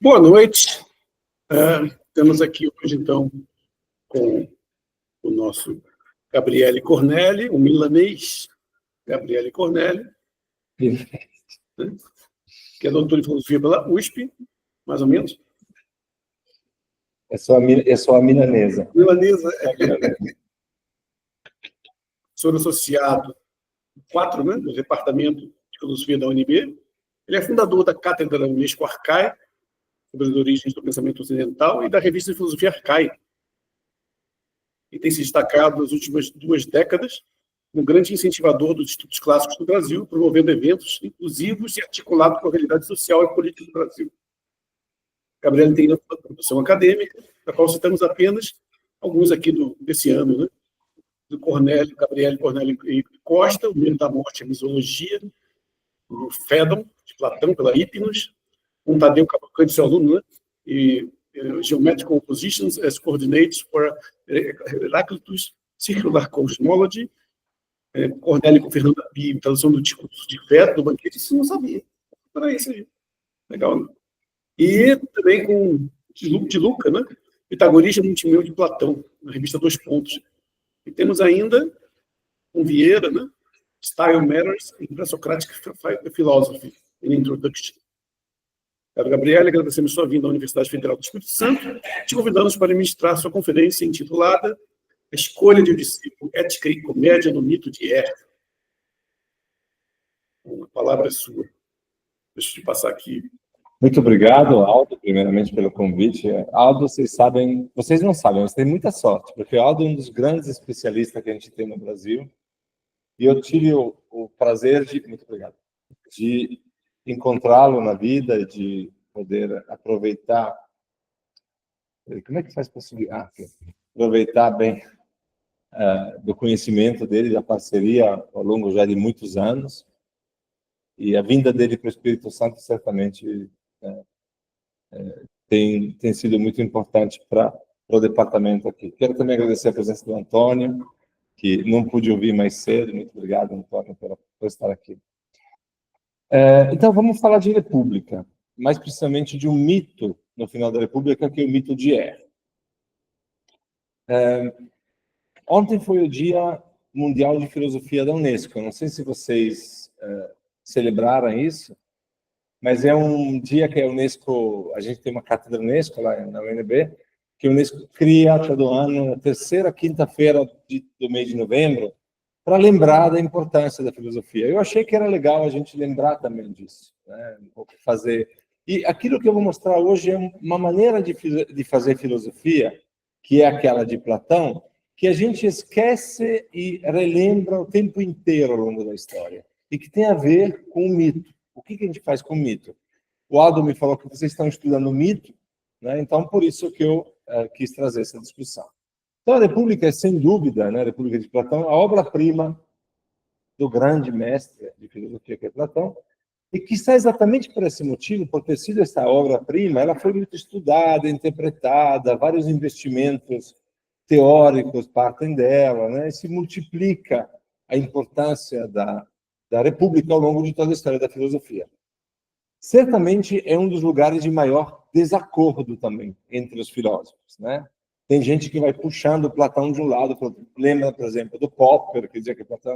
Boa noite. Estamos aqui hoje, então, com o nosso Gabriele Cornelli, o milanês Gabriele Cornelli, né, que é doutor em filosofia pela USP, mais ou menos. É só a milanesa. Milanesa. Sou associado 4, né, do Departamento de Filosofia da UNB. Ele é fundador da Cátedra Unesco Arcai, sobre as origens do pensamento ocidental, e da revista de Filosofia Arcai. E tem se destacado nas últimas 2 décadas como grande incentivador dos estudos clássicos do Brasil, promovendo eventos inclusivos e articulados com a realidade social e política do Brasil. Gabriel tem uma produção acadêmica, da qual citamos apenas alguns aqui desse ano, né? Do Gabriele Cornélio Costa, O Medo da Morte e a Misologia, o Fédon, de Platão, pela Hipnos, com Tadeu Cavalcante, seu aluno, né? E Geometrical Compositions as Coordinates for Heraclitus, Circular Cosmology, Cornélio com Fernanda Pio, tradução do discurso de Fédon, do banquete, isso não sabia. Era isso aí. Legal, né? E também com de Luca, né? Pitagorista Multimeu de Platão, na revista Dois Pontos. E temos ainda com Vieira, né? Style Matters in Presocratic Philosophy, in Introduction. Caro Gabriel, agradecemos sua vinda à Universidade Federal do Espírito Santo, te convidamos para ministrar sua conferência intitulada A Escolha de um Discípulo, Ética e Comédia no Mito de Herder. A palavra é sua. Deixa eu te passar aqui. Muito obrigado, Aldo, primeiramente pelo convite. Aldo, vocês não sabem, mas tem muita sorte, porque o Aldo é um dos grandes especialistas que a gente tem no Brasil, e eu tive o prazer muito obrigado, de encontrá-lo na vida, de poder aproveitar. Como é que faz para subir? Aproveitar bem do conhecimento dele, da parceria ao longo já de muitos anos, e a vinda dele para o Espírito Santo certamente tem sido muito importante para o departamento aqui. Quero também agradecer a presença do Antônio, que não pude ouvir mais cedo. Muito obrigado, Antônio, por estar aqui. Então, vamos falar de República, mais precisamente de um mito no final da República, que é o mito de Herder. Ontem foi o Dia Mundial de Filosofia da Unesco. Não sei se vocês celebraram isso, mas é um dia que a Unesco, a gente tem uma cátedra Unesco lá na UNB, que a Unesco cria todo ano, na terceira quinta-feira do mês de novembro, para lembrar da importância da filosofia. Eu achei que era legal a gente lembrar também disso, né? Um pouco fazer. E aquilo que eu vou mostrar hoje é uma maneira de fazer filosofia, que é aquela de Platão, que a gente esquece e relembra o tempo inteiro ao longo da história, e que tem a ver com o mito. O que a gente faz com o mito? O Aldo me falou que vocês estão estudando o mito, né? Então, por isso que eu quis trazer essa discussão. Então, a República é, sem dúvida, né, a República de Platão, a obra-prima do grande mestre de filosofia que é Platão, e que está exatamente por esse motivo, por ter sido essa obra-prima, ela foi muito estudada, interpretada, vários investimentos teóricos partem dela, né, e se multiplica a importância da República ao longo de toda a história da filosofia. Certamente é um dos lugares de maior desacordo também entre os filósofos, né? Tem gente que vai puxando Platão de um lado, lembra, por exemplo, do Popper, que dizia que Platão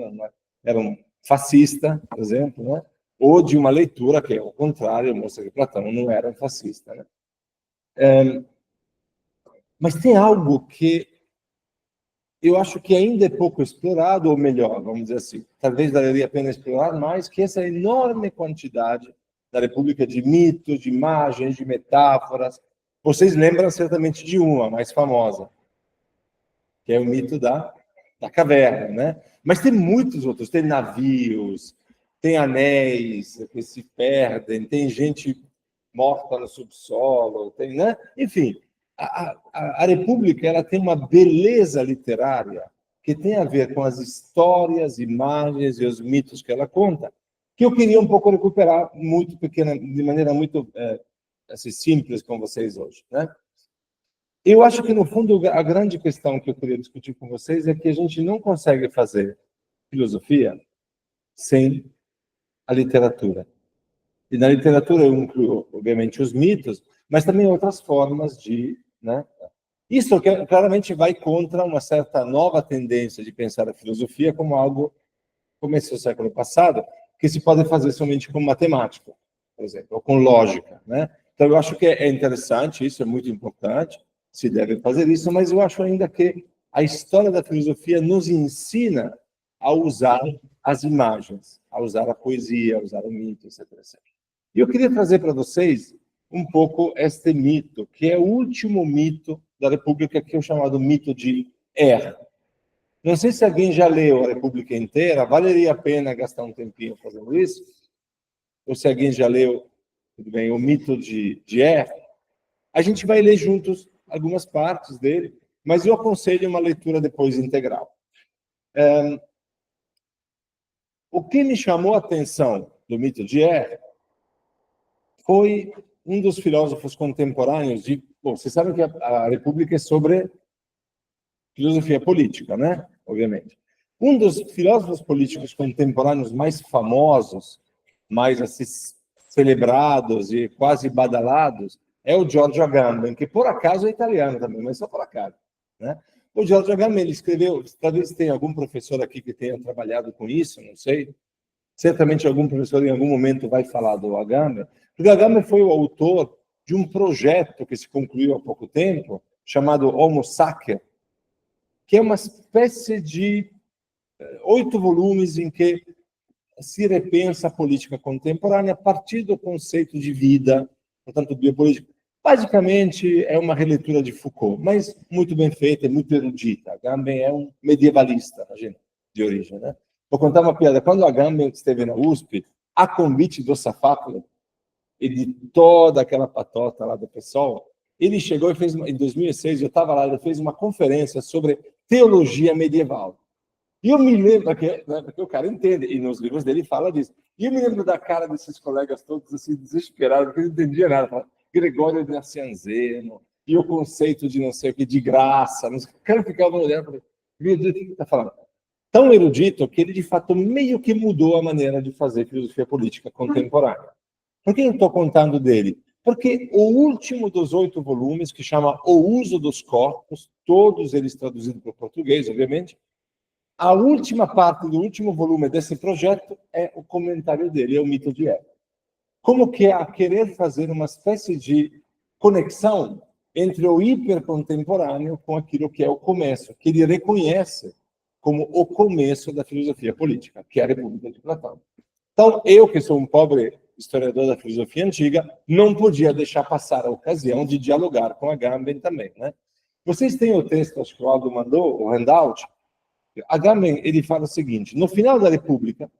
era um fascista, por exemplo, né? Ou de uma leitura que, ao contrário, mostra que Platão não era um fascista, né? Mas tem algo que eu acho que ainda é pouco explorado, ou melhor, vamos dizer assim, talvez valeria a pena explorar mais, que essa enorme quantidade da República de mitos, de imagens, de metáforas. Vocês lembram certamente de uma, mais famosa, que é o mito da caverna, né? Mas tem muitos outros, tem navios, tem anéis que se perdem, tem gente morta no subsolo, tem, né? Enfim, a República ela tem uma beleza literária que tem a ver com as histórias, imagens e os mitos que ela conta, que eu queria um pouco recuperar muito pequena, de maneira muito assim, simples com vocês hoje, né? Eu acho que, no fundo, a grande questão que eu queria discutir com vocês é que a gente não consegue fazer filosofia sem a literatura. E na literatura eu incluo, obviamente, os mitos, mas também outras formas de... Né? Isso claramente vai contra uma certa nova tendência de pensar a filosofia como algo que começou no século passado, que se pode fazer somente com matemática, por exemplo, ou com lógica, né? Então, eu acho que é interessante, isso é muito importante, se deve fazer isso, mas eu acho ainda que a história da filosofia nos ensina a usar as imagens, a usar a poesia, a usar o mito, etc. E eu queria trazer para vocês um pouco este mito, que é o último mito da República, que é o chamado mito de Er. Não sei se alguém já leu a República inteira, valeria a pena gastar um tempinho fazendo isso? Ou se alguém já leu, tudo bem, o mito de Er, a gente vai ler juntos algumas partes dele, mas eu aconselho uma leitura depois integral. O que me chamou a atenção do mito de Er foi um dos filósofos contemporâneos de... Bom, vocês sabem que a República é sobre filosofia política, né? Obviamente. Um dos filósofos políticos contemporâneos mais famosos, mais assim, celebrados e quase badalados, é o Giorgio Agamben, que por acaso é italiano também, mas só por acaso, né? O Giorgio Agamben, ele escreveu, talvez tenha algum professor aqui que tenha trabalhado com isso, não sei. Certamente algum professor em algum momento vai falar do Agamben, porque Agamben foi o autor de um projeto que se concluiu há pouco tempo, chamado Homo Sacer, que é uma espécie de 8 volumes em que se repensa a política contemporânea a partir do conceito de vida, portanto, biopolítica. Basicamente, é uma releitura de Foucault, mas muito bem feita, muito erudita. Agamben é um medievalista, imagina, de origem, né? Vou contar uma piada. Quando Agamben esteve na USP, a convite do Safátulo e de toda aquela patota lá do pessoal, ele chegou e fez, em 2006, eu estava lá, ele fez uma conferência sobre teologia medieval. E eu me lembro, porque o cara entende, e nos livros dele fala disso. E eu me lembro da cara desses colegas todos assim, desesperados, porque eu não entendia nada. Falava, Gregório de Nacianzeno, e o conceito de não sei o que, de graça. O cara ficava olhando e falava, meu Deus, o que ele está falando? Tão erudito que ele, de fato, meio que mudou a maneira de fazer filosofia política contemporânea. Por que eu estou contando dele? Porque o último dos 8 volumes, que chama O Uso dos Corpos, todos eles traduzidos para o português, obviamente, a última parte do último volume desse projeto é o comentário dele, é o mito de Er. Como que é a querer fazer uma espécie de conexão entre o hipercontemporâneo com aquilo que é o começo, que ele reconhece como o começo da filosofia política, que é a República de Platão. Então, eu, que sou um pobre historiador da filosofia antiga, não podia deixar passar a ocasião de dialogar com Agamben também, né? Vocês têm o texto, acho que o Aldo mandou, o handout. Agamben, ele fala o seguinte: no final da República,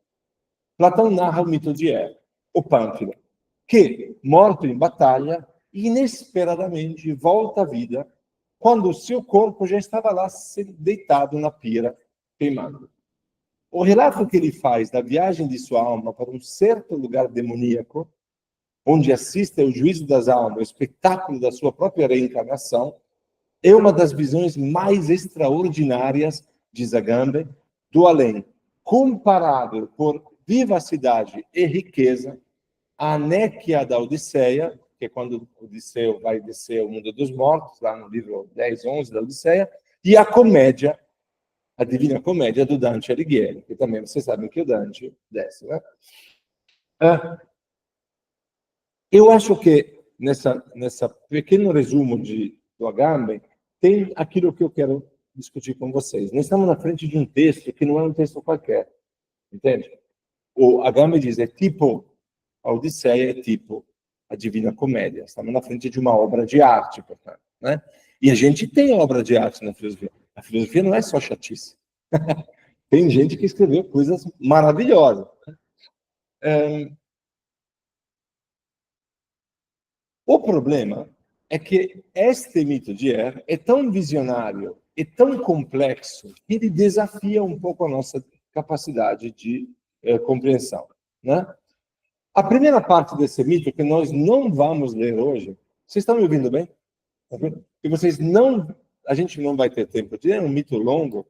Platão narra o mito de Er, o Pânfilo, que, morto em batalha, inesperadamente volta à vida quando o seu corpo já estava lá deitado na pira, queimando. O relato que ele faz da viagem de sua alma para um certo lugar demoníaco, onde assiste ao juízo das almas, o espetáculo da sua própria reencarnação, é uma das visões mais extraordinárias, diz Agamben, do além, comparável por vivacidade e riqueza à Néquia da Odisseia, que é quando Odisseu vai descer ao mundo dos mortos, lá no livro 10, 11 da Odisseia, e a comédia, a Divina Comédia do Dante Alighieri, que também vocês sabem que o Dante desce, né? Eu acho que nessa pequeno resumo do Agamben tem aquilo que eu quero discutir com vocês. Nós estamos na frente de um texto que não é um texto qualquer, entende? O Agamben diz, é tipo a Odisseia, é tipo a Divina Comédia. Estamos na frente de uma obra de arte, portanto, né? E a gente tem obra de arte na filosofia. A filosofia não é só chatice. Tem gente que escreveu coisas maravilhosas. O problema é que este mito de Er é tão visionário e tão complexo que ele desafia um pouco a nossa capacidade de compreensão, né? A primeira parte desse mito, que nós não vamos ler hoje, vocês estão me ouvindo bem? E vocês não, a gente não vai ter tempo de ler, é um mito longo.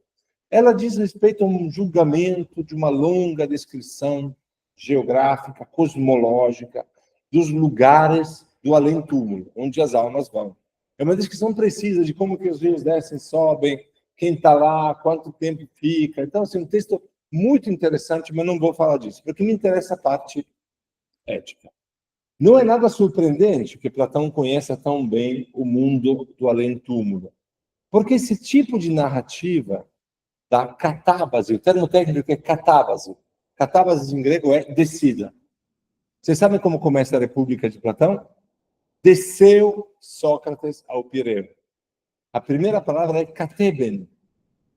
Ela diz respeito a um julgamento, de uma longa descrição geográfica, cosmológica, dos lugares do além-túmulo, onde as almas vão. É uma descrição precisa de como que os rios descem, sobem, quem está lá, quanto tempo fica. Então, assim, um texto muito interessante, mas não vou falar disso, porque me interessa a parte ética. Não é nada surpreendente que Platão conheça tão bem o mundo do além-túmulo, porque esse tipo de narrativa da catábase, o termo técnico é catábase. Catábase em grego é descida. Vocês sabem como começa a República de Platão? Desceu Sócrates ao Pireu. A primeira palavra é kateben,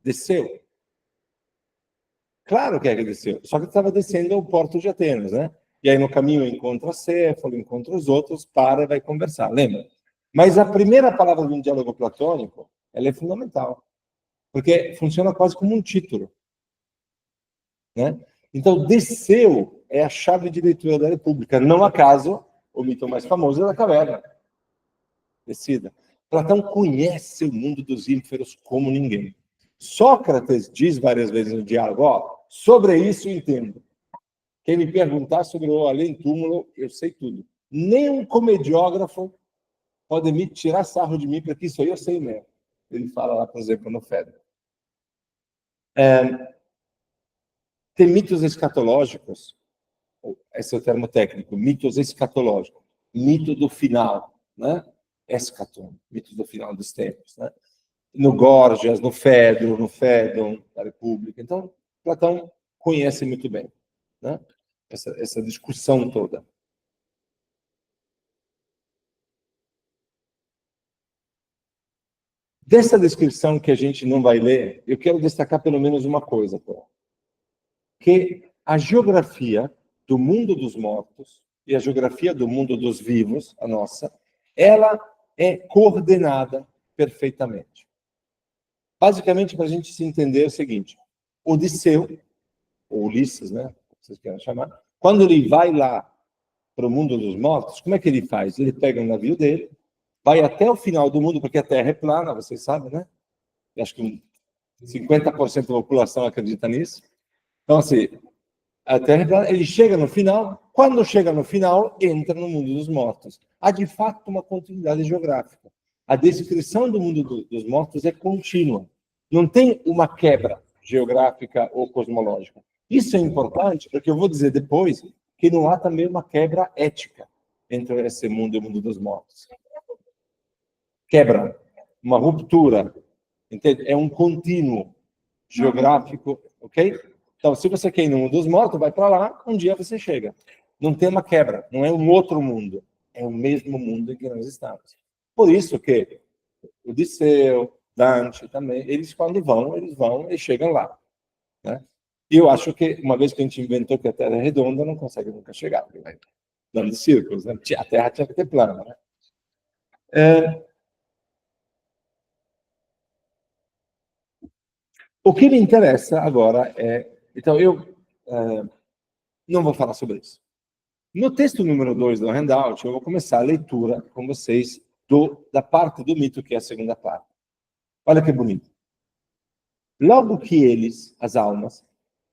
desceu. Claro que é que desceu. Só que estava descendo ao porto de Atenas, né? E aí no caminho encontra Céfalo, encontra os outros, para e vai conversar, lembra? Mas a primeira palavra de um diálogo platônico, ela é fundamental, porque funciona quase como um título, né? Então, desceu é a chave de leitura da República. Não acaso, o mito mais famoso é da caverna. Descida. Platão conhece o mundo dos ínferos como ninguém. Sócrates diz várias vezes no diálogo, sobre isso entendo. Quem me perguntar sobre o além-túmulo, eu sei tudo. Nem um comediógrafo pode me tirar sarro de mim, porque isso aí eu sei mesmo. Ele fala lá, por exemplo, no Fedro. Tem mitos escatológicos, esse é o termo técnico, mitos escatológicos, mito do final, né? Escaton, mito do final dos tempos, né? No Gorgias, no Fedro, no Fédon, da República. Então, Platão conhece muito bem, né? Essa discussão toda. Dessa descrição que a gente não vai ler, eu quero destacar pelo menos uma coisa, que a geografia do mundo dos mortos e a geografia do mundo dos vivos, a nossa, ela é coordenada perfeitamente. Basicamente, para a gente se entender, é o seguinte: Odisseu, ou Ulisses, né? Vocês querem chamar, quando ele vai lá para o mundo dos mortos, como é que ele faz? Ele pega um navio dele, vai até o final do mundo, porque a Terra é plana, vocês sabem, né? Eu acho que 50% da população acredita nisso. Então, assim, a Terra é plana, ele chega no final, quando chega no final, entra no mundo dos mortos. Há, de fato, uma continuidade geográfica. A descrição do mundo dos mortos é contínua. Não tem uma quebra geográfica ou cosmológica. Isso é importante, porque eu vou dizer depois que não há também uma quebra ética entre esse mundo e o mundo dos mortos. Quebra, uma ruptura, entende? É um contínuo geográfico, ok? Então, se você quer ir no mundo dos mortos, vai para lá, um dia você chega. Não tem uma quebra, não é um outro mundo, é o mesmo mundo em que nós estamos. Por isso que Odisseu, Dante também, eles quando vão, eles vão e chegam lá, né? E eu acho que, uma vez que a gente inventou que a Terra é redonda, não consegue nunca chegar, porque vai dando círculos, né? A Terra tinha que ter plano, né? O que me interessa agora é... Então, eu não vou falar sobre isso. No texto número 2 do handout, eu vou começar a leitura com vocês da parte do mito, que é a segunda parte. Olha que bonito. Logo que eles, as almas,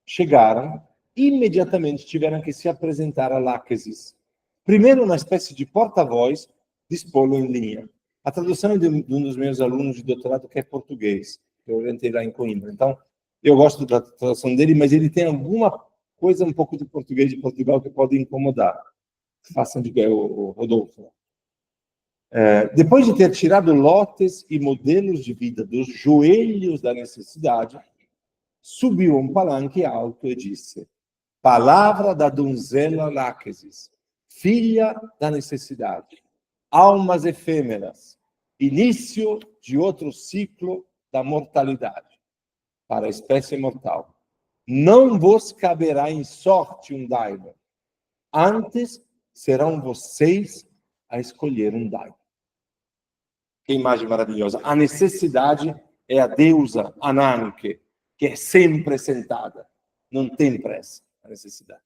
chegaram, imediatamente tiveram que se apresentar a Láquesis. Primeiro, uma espécie de porta-voz, dispô-lo em linha. A tradução é de um dos meus alunos de doutorado, que é português. Eu orientei lá em Coimbra. Então, eu gosto da tradução dele, mas ele tem alguma coisa um pouco de português de Portugal que pode incomodar. Façam de o Rodolfo. Depois de ter tirado lotes e modelos de vida dos joelhos da necessidade, subiu a um palanque alto e disse: palavra da donzela Láquesis, filha da necessidade, almas efêmeras, início de outro ciclo da mortalidade para a espécie mortal. Não vos caberá em sorte um daimon. Antes serão vocês a escolher um daimon. Que imagem maravilhosa. A necessidade é a deusa Ananke, que é sempre sentada. Não tem pressa a necessidade,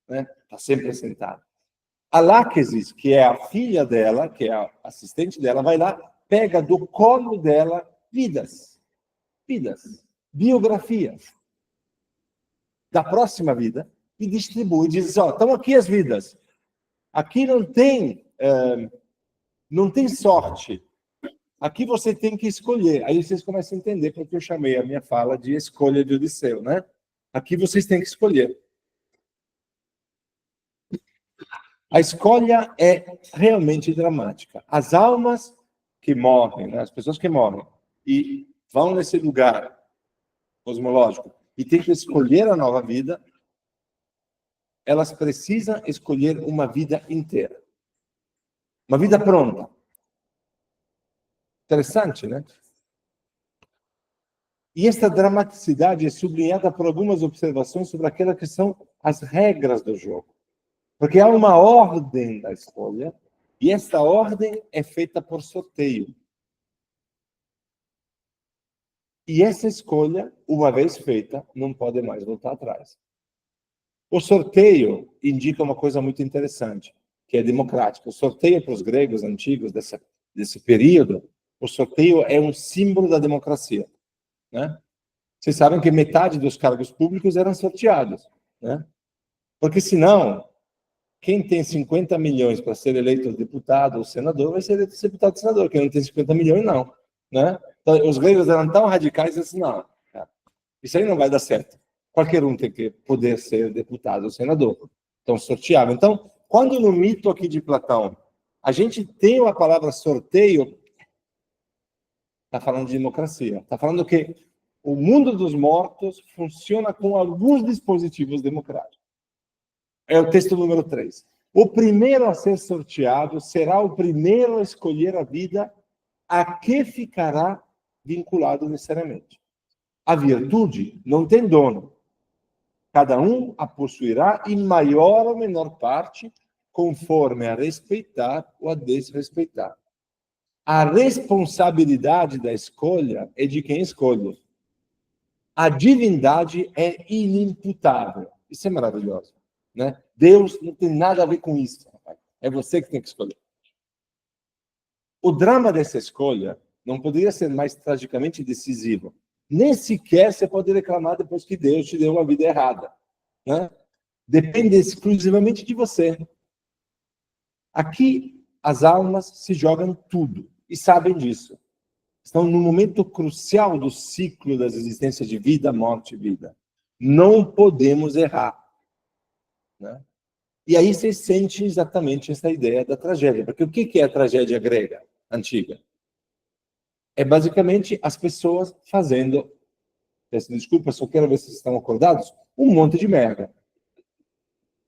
né? Está sempre sentada. A Láquesis, que é a filha dela, que é a assistente dela, vai lá, pega do colo dela vidas, biografias da próxima vida, e distribui. Diz assim, ó, estão aqui as vidas. Aqui não tem sorte. Aqui você tem que escolher. Aí vocês começam a entender porque eu chamei a minha fala de escolha de Odisseu, né? Aqui vocês têm que escolher. A escolha é realmente dramática. As almas que morrem, né? As pessoas que morrem e vão nesse lugar cosmológico e têm que escolher a nova vida, elas precisam escolher uma vida inteira. Uma vida pronta. Interessante, né? E esta dramaticidade é sublinhada por algumas observações sobre aquelas que são as regras do jogo. Porque há uma ordem da escolha, e esta ordem é feita por sorteio. E essa escolha, uma vez feita, não pode mais voltar atrás. O sorteio indica uma coisa muito interessante, que é democrático. O sorteio para os gregos antigos desse período, o sorteio é um símbolo da democracia, né? Vocês sabem que metade dos cargos públicos eram sorteados, né? Porque senão, quem tem 50 milhões para ser eleito deputado ou senador, vai ser eleito deputado ou senador. Quem não tem 50 milhões, não, né? Então, os gregos eram tão radicais assim, não, cara, isso aí não vai dar certo. Qualquer um tem que poder ser deputado ou senador. Então, sorteava. Então, quando no mito aqui de Platão, a gente tem a palavra sorteio, está falando de democracia. Está falando que o mundo dos mortos funciona com alguns dispositivos democráticos. É o texto número 3. O primeiro a ser sorteado será o primeiro a escolher a vida a que ficará vinculado necessariamente. A virtude não tem dono. Cada um a possuirá em maior ou menor parte, conforme a respeitar ou a desrespeitar. A responsabilidade da escolha é de quem escolhe. A divindade é inimputável. Isso é maravilhoso, né? Deus não tem nada a ver com isso. É você que tem que escolher. O drama dessa escolha não poderia ser mais tragicamente decisivo. Nem sequer você pode reclamar depois que Deus te deu uma vida errada, né? Depende exclusivamente de você. Aqui, as almas se jogam tudo e sabem disso. Estão no momento crucial do ciclo das existências de vida, morte e vida. Não podemos errar, né? E aí você sente exatamente essa ideia da tragédia. Porque o que é a tragédia grega antiga? É basicamente as pessoas fazendo, peço desculpa, só quero ver se vocês estão acordados, um monte de merda,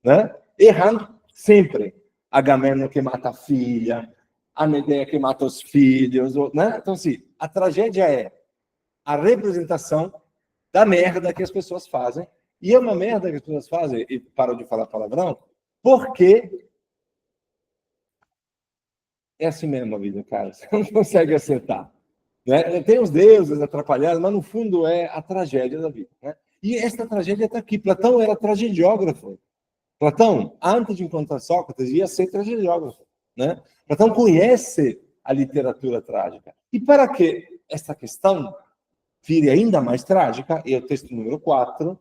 né? Errando sempre. Agamemnon que mata a filha, a Medeia que mata os filhos, né? Então, assim, a tragédia é a representação da merda que as pessoas fazem, e é uma merda que as pessoas fazem, e param de falar palavrão, porque é assim mesmo a vida, cara. Você não consegue acertar, né? Tem os deuses atrapalhados, mas no fundo é a tragédia da vida, né? E essa tragédia está aqui. Platão era tragediógrafo. Platão, antes de encontrar Sócrates, ia ser tragediógrafo, né? Platão conhece a literatura trágica. E para que essa questão vire ainda mais trágica, e é o texto número 4,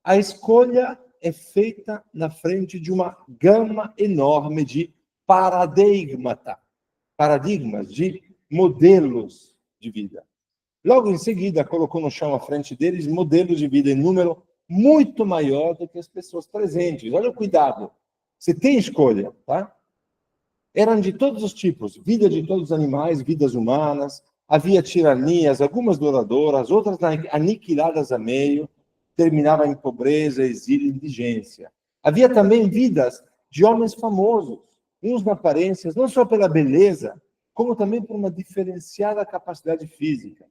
a escolha é feita na frente de uma gama enorme de paradigmas, de modelos de vida. Logo em seguida, colocou no chão à frente deles modelos de vida em número muito maior do que as pessoas presentes. Olha o cuidado. Você tem escolha, tá? Eram de todos os tipos, vida de todos os animais, vidas humanas, havia tiranias, algumas duradouras, outras aniquiladas a meio, terminava em pobreza, exílio e indigência. Havia também vidas de homens famosos, uns na aparência, não só pela beleza, como também por uma diferenciada capacidade física.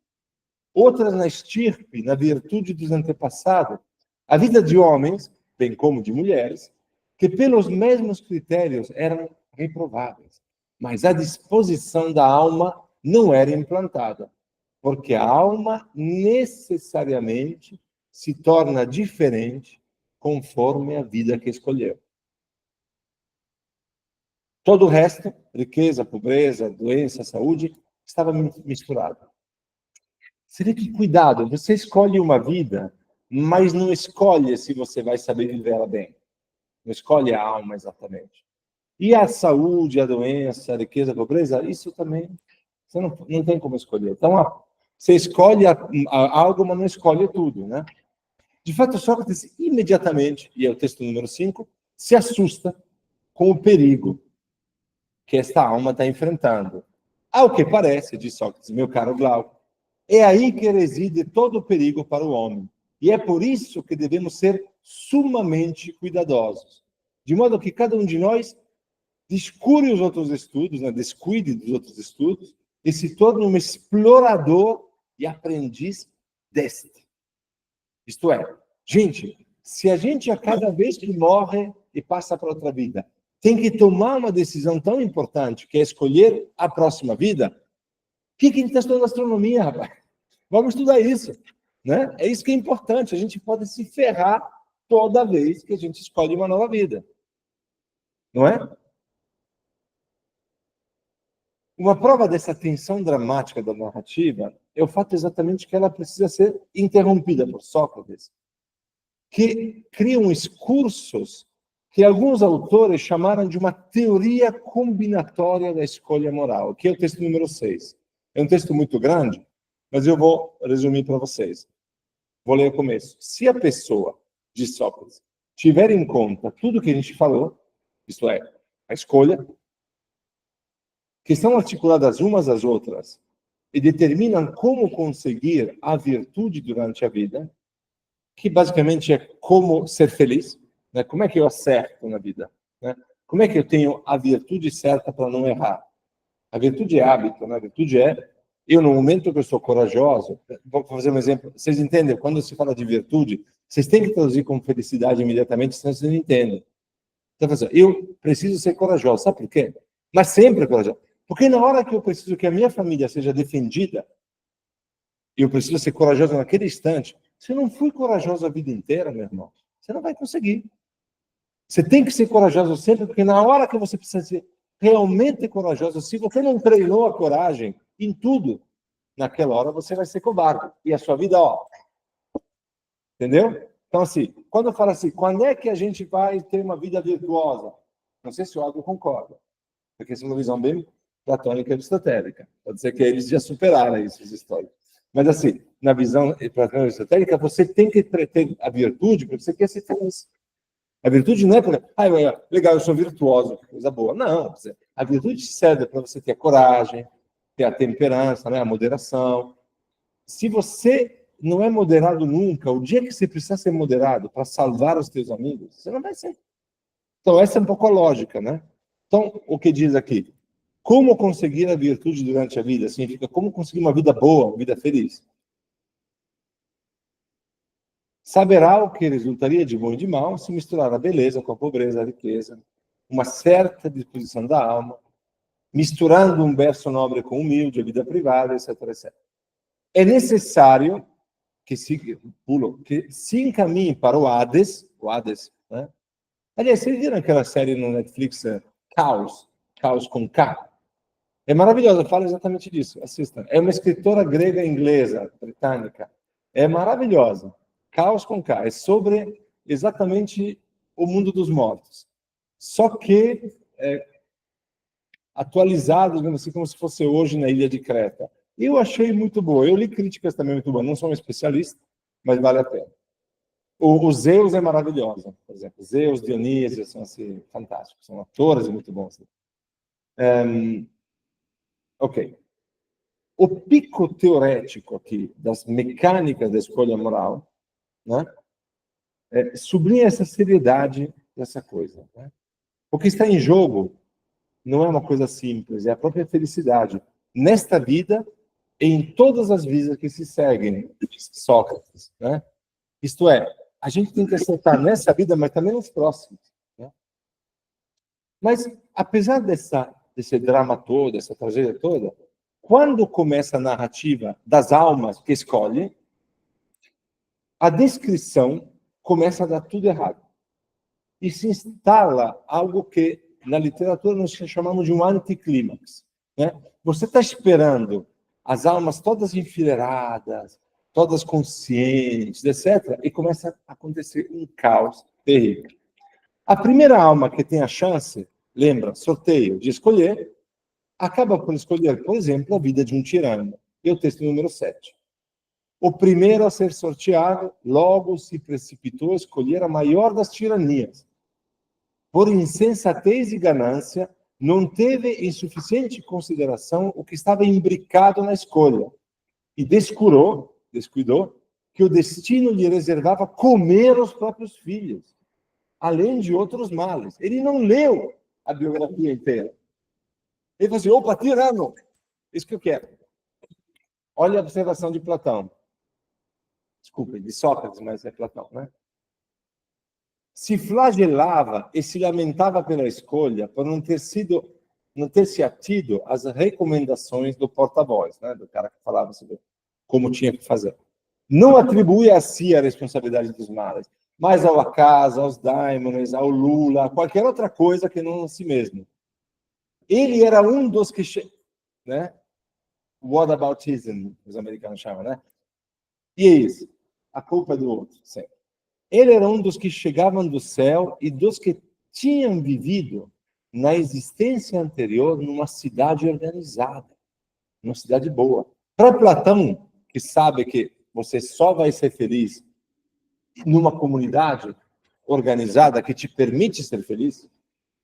Outras na estirpe, na virtude dos antepassados. A vida de homens, bem como de mulheres, que pelos mesmos critérios eram reprováveis. Mas a disposição da alma não era implantada, porque a alma necessariamente se torna diferente conforme a vida que escolheu. Todo o resto, riqueza, pobreza, doença, saúde, estava misturado. Você vê que cuidado, você escolhe uma vida mas não escolhe se você vai saber viver ela bem. Não escolhe a alma exatamente. E a saúde, a doença, a riqueza, a pobreza, isso também você não tem como escolher. Então, você escolhe algo, mas não escolhe tudo, né? De fato, Sócrates imediatamente, e é o texto número 5, se assusta com o perigo que esta alma está enfrentando. Ao que parece, diz Sócrates, meu caro Glauco, é aí que reside todo o perigo para o homem. E é por isso que devemos ser sumamente cuidadosos. De modo que cada um de nós descure os outros estudos, né? Descuide dos outros estudos, e se torne um explorador e aprendiz deste. Isto é, gente, se a gente a cada vez que morre e passa para outra vida, tem que tomar uma decisão tão importante, que é escolher a próxima vida, o que a gente está estudando astronomia, rapaz? Vamos estudar isso, né? É isso que é importante. A gente pode se ferrar toda vez que a gente escolhe uma nova vida. Não é? Uma prova dessa tensão dramática da narrativa é o fato exatamente que ela precisa ser interrompida por Sócrates, que criam excursos que alguns autores chamaram de uma teoria combinatória da escolha moral, que é o texto número 6. É um texto muito grande, mas eu vou resumir para vocês. Vou ler o começo. Se a pessoa, diz Sócrates, tiver em conta tudo que a gente falou, isto é, a escolha, que são articuladas umas às outras e determinam como conseguir a virtude durante a vida, que basicamente é como ser feliz, né? Como é que eu acerto na vida, né? Como é que eu tenho a virtude certa para não errar? A virtude é hábito, né? A virtude é eu, no momento que eu sou corajoso, vou fazer um exemplo. Vocês entendem? Quando se fala de virtude, vocês têm que traduzir como felicidade imediatamente, senão vocês não entendem. Então, eu preciso ser corajoso. Sabe por quê? Mas sempre corajoso. Porque na hora que eu preciso que a minha família seja defendida, eu preciso ser corajoso naquele instante. Se eu não fui corajoso a vida inteira, meu irmão, você não vai conseguir. Você tem que ser corajoso sempre, porque na hora que você precisa ser realmente corajoso, se você não treinou a coragem em tudo, naquela hora você vai ser covarde. E a sua vida, ó. Entendeu? Então, assim, quando eu falo assim, quando é que a gente vai ter uma vida virtuosa? Não sei se o Aldo concorda, porque essa é uma visão bem platônica e aristotélica. Pode ser que eles já superaram isso, os históricos. Mas, assim, na visão platônica e aristotélica, você tem que ter a virtude porque você quer ser feliz. A virtude não é para... legal, eu sou virtuoso, coisa boa. Não, a virtude serve para você ter a coragem, ter a temperança, né, a moderação. Se você não é moderado nunca, o dia que você precisar ser moderado para salvar os teus amigos, você não vai ser. Então, essa é um pouco a lógica, né? Então, o que diz aqui? Como conseguir a virtude durante a vida? Significa como conseguir uma vida boa, uma vida feliz. Saberá o que resultaria de bom e de mal se misturar a beleza com a pobreza, a riqueza, uma certa disposição da alma, misturando um berço nobre com humilde, a vida privada, etc, etc. É necessário que se encaminhe para o Hades, né? Aliás, vocês viram aquela série no Netflix, Caos com K? É maravilhosa, fala exatamente disso, assistam. É uma escritora grega inglesa, britânica. É maravilhosa. Caos com K. É sobre exatamente o mundo dos mortos. Só que atualizado, digamos assim, como se fosse hoje na ilha de Creta. Eu achei muito boa. Eu li críticas também muito boas. Não sou um especialista, mas vale a pena. O Zeus é maravilhosa, por exemplo. Zeus, Dionísio, são assim, fantásticos. São atores muito bons. Ok. O pico teorético aqui das mecânicas da escolha moral, né, sublinha essa seriedade dessa coisa. Né? O que está em jogo não é uma coisa simples, é a própria felicidade. Nesta vida e em todas as vidas que se seguem, Sócrates. Né? Isto é, a gente tem que acertar nessa vida, mas também nos próximos. Né? Mas, apesar desse drama todo, dessa tragédia toda, quando começa a narrativa das almas que escolhem, a descrição começa a dar tudo errado. E se instala algo que, na literatura, nós chamamos de um anticlímax. Né? Você está esperando as almas todas enfileiradas, todas conscientes, etc., e começa a acontecer um caos terrível. A primeira alma que tem a chance, lembra, sorteio, de escolher, acaba por escolher, por exemplo, a vida de um tirano. E o texto número 7. O primeiro a ser sorteado, logo se precipitou a escolher a maior das tiranias. Por insensatez e ganância, não teve em suficiente consideração o que estava imbricado na escolha, e descuidou que o destino lhe reservava comer os próprios filhos, além de outros males. Ele não leu a biografia inteira. Ele falou assim, opa, tirano, isso que eu quero. Olha a observação de Platão. Desculpa, de Sócrates, mas é Platão, né? Se flagelava e se lamentava pela escolha por não ter se atido às recomendações do porta-voz, né? Do cara que falava sobre como tinha que fazer. Não atribuía a si a responsabilidade dos males, mas ao acaso, aos daimones, ao Lula, a qualquer outra coisa que não a si mesmo. Ele era um dos que... né? Whataboutism, os americanos chamam, né? E é isso. A culpa é do outro, sempre. Ele era um dos que chegavam do céu e dos que tinham vivido na existência anterior numa cidade organizada, numa cidade boa. Para Platão, que sabe que você só vai ser feliz numa comunidade organizada que te permite ser feliz,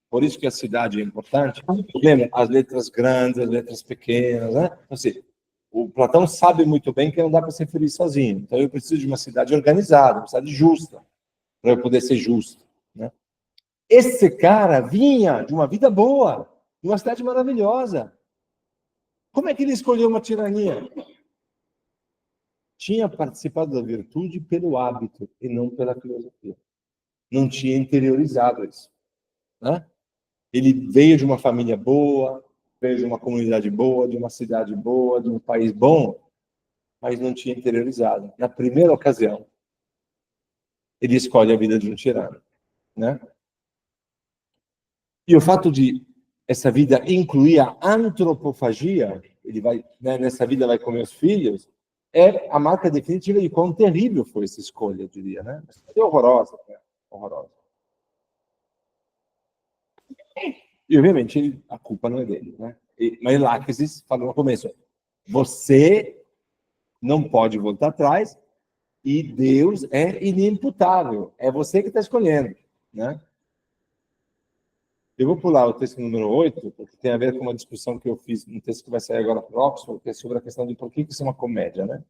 por isso que a cidade é importante. Lembra, as letras grandes, as letras pequenas, né? Então, assim, o Platão sabe muito bem que não dá para ser feliz sozinho. Então, eu preciso de uma cidade organizada, uma cidade justa, para eu poder ser justo, né? Esse cara vinha de uma vida boa, de uma cidade maravilhosa. Como é que ele escolheu uma tirania? Tinha participado da virtude pelo hábito e não pela filosofia. Não tinha interiorizado isso, né? Ele veio de uma família boa, veio de uma comunidade boa, de uma cidade boa, de um país bom, mas não tinha interiorizado. Na primeira ocasião, ele escolhe a vida de um tirano, né? E o fato de essa vida incluir a antropofagia, ele vai, né, nessa vida vai comer os filhos, é a marca definitiva de quão terrível foi essa escolha, eu diria, né? É horrorosa, né? Horrorosa. E, obviamente, a culpa não é dele, né? Mas Lácteos falou no começo, você não pode voltar atrás e Deus é inimputável. É você que está escolhendo, né? Eu vou pular o texto número 8, porque tem a ver com uma discussão que eu fiz no texto que vai sair agora para o Oxford, que é sobre a questão de por que isso é uma comédia, né?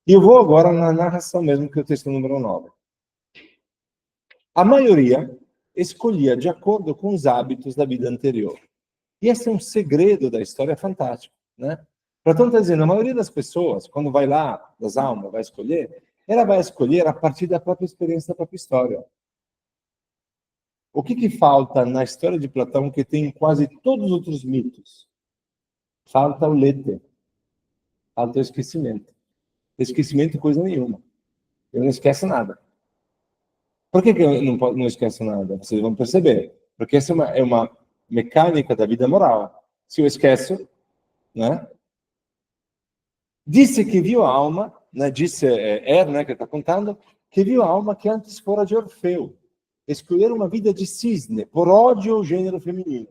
E eu vou agora na narração mesmo, que é o texto número 9. A maioria escolhia de acordo com os hábitos da vida anterior. E esse é um segredo da história fantástico, né? Platão está dizendo, a maioria das pessoas, quando vai lá, das almas, vai escolher, ela vai escolher a partir da própria experiência, da própria história. O que falta na história de Platão, que tem em quase todos os outros mitos? Falta o lete, falta o esquecimento. Esquecimento coisa nenhuma. Eu não esqueço nada. Por que eu não esqueço nada? Vocês vão perceber. Porque essa é uma mecânica da vida moral. Se eu esqueço, né? Disse que viu a alma, né? Disse né, que está contando, que viu a alma que antes fora de Orfeu. Escolher uma vida de cisne, por ódio ao gênero feminino.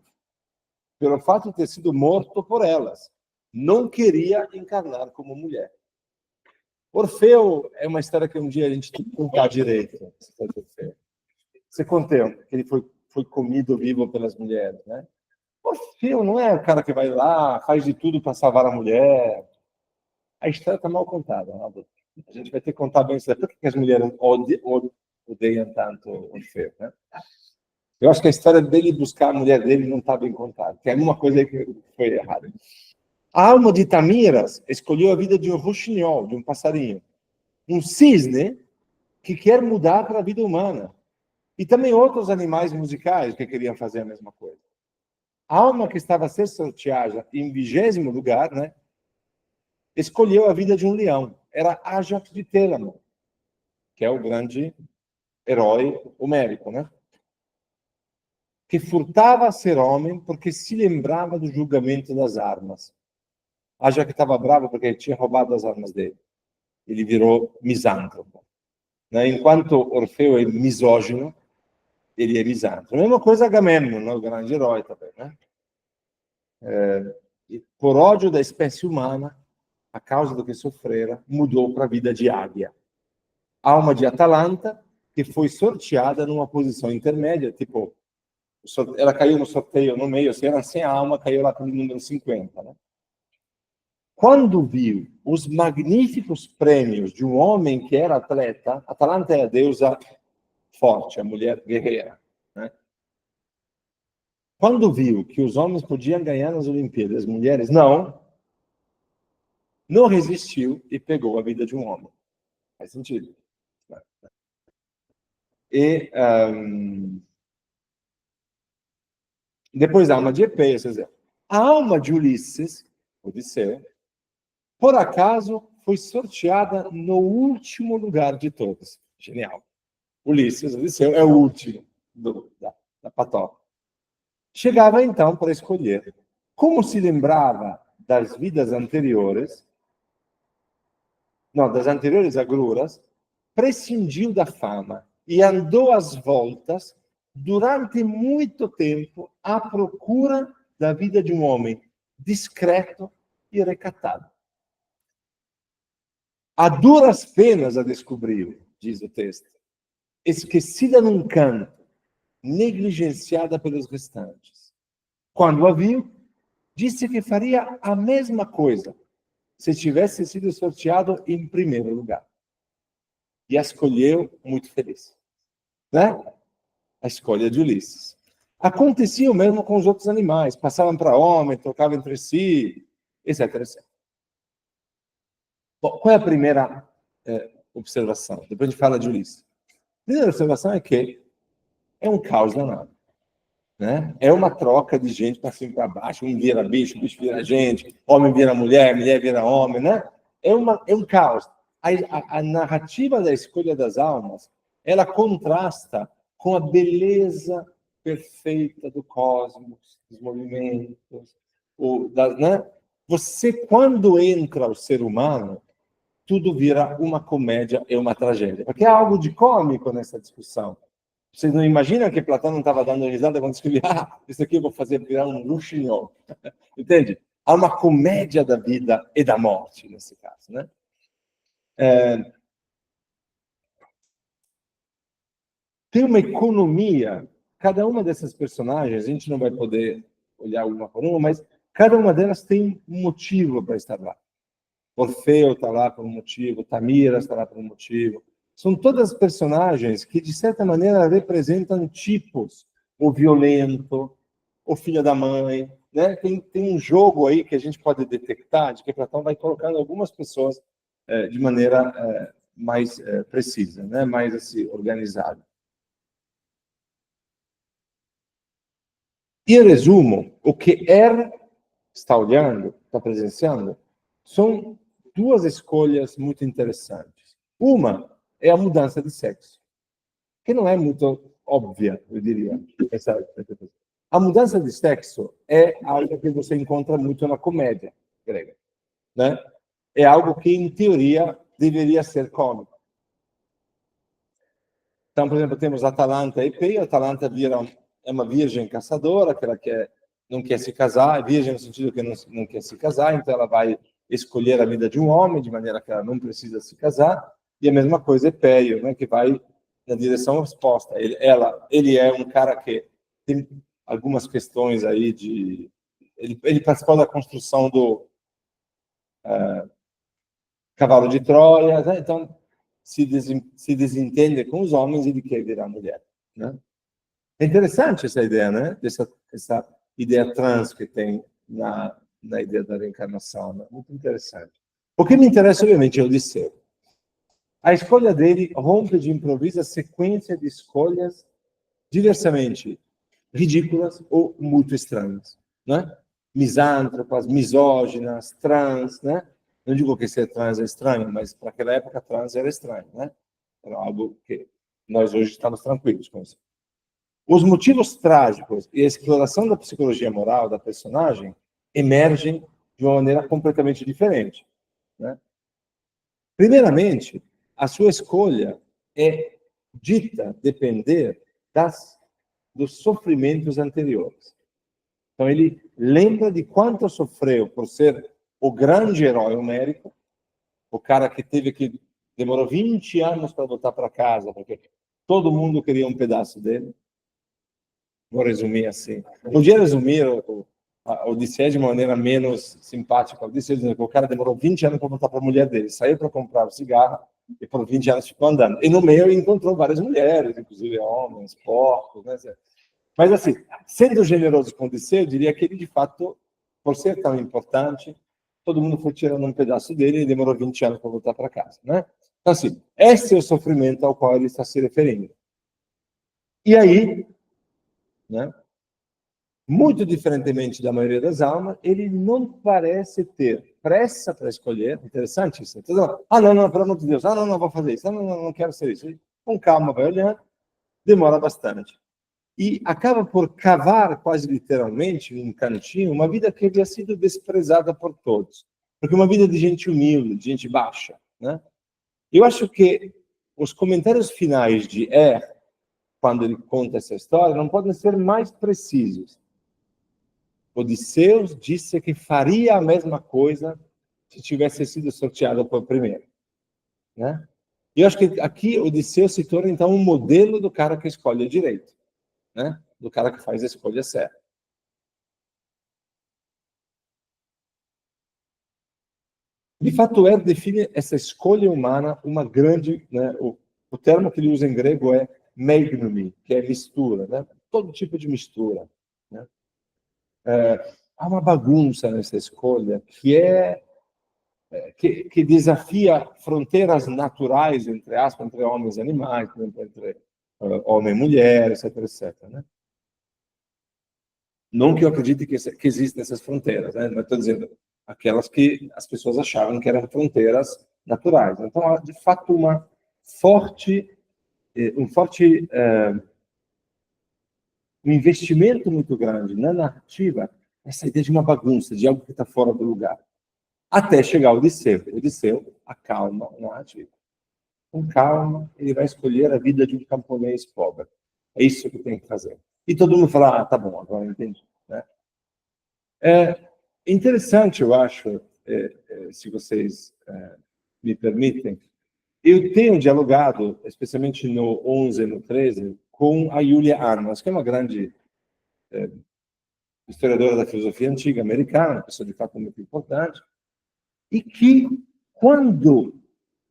Pelo fato de ter sido morto por elas. Não queria encarnar como mulher. Orfeu é uma história que um dia a gente tem que contar direito. Você contou que ele foi comido vivo pelas mulheres, né? Orfeu não é o cara que vai lá, faz de tudo para salvar a mulher. A história está mal contada. Né? A gente vai ter que contar bem isso. Por que as mulheres odeiam tanto Orfeu, né? Eu acho que a história dele buscar a mulher dele não está bem contada. Tem alguma coisa aí que foi errada. A alma de Tamiras escolheu a vida de um roxinol, de um passarinho. Um cisne que quer mudar para a vida humana. E também outros animais musicais que queriam fazer a mesma coisa. A alma que estava a ser sorteada em 20º lugar, né, escolheu a vida de um leão. Era Ajax de Télamo, que é o grande herói homérico, né? Que furtava ser homem porque se lembrava do julgamento das armas. Ajax estava bravo porque ele tinha roubado as armas dele. ele virou misântropo. Né? Enquanto Orfeu é misógino, ele é misântropo. A mesma coisa Agamemnon, né? O grande herói também. Né? Por ódio da espécie humana, a causa do que sofrera, mudou para a vida de águia. Alma de Atalanta, que foi sorteada numa posição intermédia, tipo, ela caiu no sorteio no meio, se era sem alma, caiu lá pelo número 50. Né? Quando viu os magníficos prêmios de um homem que era atleta, Atalanta é a deusa forte, a mulher guerreira. Né? Quando viu que os homens podiam ganhar nas Olimpíadas, as mulheres não resistiu e pegou a vida de um homem. Faz sentido. E depois a alma de Epeia, a alma de Ulisses, Odisseu, por acaso foi sorteada no último lugar de todos. Genial. Ulisses, Odisseu, é o último da patoca. Chegava então para escolher. Como se lembrava das vidas anteriores, das anteriores agruras, prescindiu da fama e andou às voltas durante muito tempo à procura da vida de um homem discreto e recatado. A duras penas a descobriu, diz o texto, esquecida num canto, negligenciada pelos restantes. Quando a viu, disse que faria a mesma coisa se tivesse sido sorteado em primeiro lugar. E a escolheu muito feliz. Né? A escolha de Ulisses. Acontecia o mesmo com os outros animais. Passavam para homem, trocavam entre si, etc, etc. Bom, qual é a primeira observação? Depois a gente fala de Ulisses. A primeira observação é que é um caos danado. Né? É uma troca de gente para cima e para baixo. Um vira bicho, bicho vira gente, homem vira mulher, mulher vira homem. Né? É um caos. A narrativa da escolha das almas, ela contrasta com a beleza perfeita do cosmos, dos movimentos. Né? Você, quando entra o ser humano, tudo vira uma comédia e uma tragédia. Porque há algo de cômico nessa discussão. Vocês não imaginam que Platão não estava dando risada quando escrevia isso aqui eu vou fazer virar um luxinol. Entende? Há uma comédia da vida e da morte, nesse caso. Né? Tem uma economia. Cada uma dessas personagens, a gente não vai poder olhar uma por uma, mas cada uma delas tem um motivo para estar lá. Orfeu está lá por um motivo, Tamira está lá por um motivo. São todas personagens que, de certa maneira, representam tipos. O violento, o filho da mãe. Né? Tem um jogo aí que a gente pode detectar, de que Platão vai colocando algumas pessoas de maneira mais precisa, né? Mais assim, organizada. Em resumo, o que R está olhando, está presenciando, são duas escolhas muito interessantes. Uma é a mudança de sexo, que não é muito óbvia, eu diria. A mudança de sexo é algo que você encontra muito na comédia grega. Né? É algo que, em teoria, deveria ser cômico. Então, por exemplo, temos Atalanta e Epeia. Atalanta é uma virgem caçadora, que ela não quer se casar, é virgem no sentido que não quer se casar, então ela vai escolher a vida de um homem, de maneira que ela não precisa se casar. E a mesma coisa é Epeio, né, que vai na direção oposta. Ele é um cara que tem algumas questões aí de... Ele participou da construção do cavalo de Troia, né? Então se desentende com os homens e ele quer virar mulher. Né? É interessante essa ideia, né? Essa ideia trans que tem na ideia da reencarnação. Né? Muito interessante. O que me interessa, obviamente, é Odisseu. A escolha dele rompe de improviso a sequência de escolhas diversamente ridículas ou muito estranhas. Né? Misântropas, misóginas, trans, né? Não digo que ser trans é estranho, mas para aquela época trans era estranho, né? Era algo que nós hoje estamos tranquilos com isso. Os motivos trágicos e a exploração da psicologia moral da personagem emergem de uma maneira completamente diferente. Né? Primeiramente, a sua escolha é dita depender dos sofrimentos anteriores. Então, ele lembra de quanto sofreu por ser o grande herói homérico, o cara que demorou 20 anos para voltar para casa, porque todo mundo queria um pedaço dele. Vou resumir assim. Podia resumir a Odisseia de maneira menos simpática. A Odisseia dizendo que o cara demorou 20 anos para voltar para a mulher dele, saiu para comprar um cigarro e por 20 anos ficou andando. E no meio ele encontrou várias mulheres, inclusive homens, porcos, né? Mas assim, sendo generoso com Odisseu, eu diria que ele de fato, por ser tão importante, todo mundo foi tirando um pedaço dele e demorou 20 anos para voltar para casa, né? Então assim, esse é o sofrimento ao qual ele está se referindo. E aí, né? Muito diferentemente da maioria das almas, ele não parece ter pressa para escolher. Interessante isso. Então, não, pelo amor de Deus. Não vou fazer isso. Não quero ser isso. Com calma, vai olhando. Demora bastante. E acaba por cavar, quase literalmente, num cantinho, uma vida que havia sido desprezada por todos. Porque uma vida de gente humilde, de gente baixa, né? Eu acho que os comentários finais de quando ele conta essa história, não podem ser mais precisos. Odisseu disse que faria a mesma coisa se tivesse sido sorteado por primeiro, né? E eu acho que aqui Odisseu se torna então um modelo do cara que escolhe direito, né? Do cara que faz a escolha certa. De fato, define essa escolha humana uma grande, né? O termo que ele usa em grego é meignomy, que é mistura, né? Todo tipo de mistura, né? Há uma bagunça nessa escolha que desafia fronteiras naturais, entre aspas, entre homens e animais, entre homem e mulher, etc, etc. Né? Não que eu acredite que existem essas fronteiras, né? Mas estou dizendo aquelas que as pessoas achavam que eram fronteiras naturais. Então, há, de fato, um forte um investimento muito grande na narrativa, essa ideia de uma bagunça, de algo que está fora do lugar. Até chegar ao Odisseu. Odisseu acalma a narrativa. Com calma, ele vai escolher a vida de um camponês pobre. É isso que tem que fazer. E todo mundo fala, tá bom, agora eu entendi. Né? É interessante, eu acho, se vocês me permitem, eu tenho dialogado, especialmente no 11 e no 13, com a Julia Armas, que é uma grande historiadora da filosofia antiga americana, uma pessoa de fato muito importante, e que, quando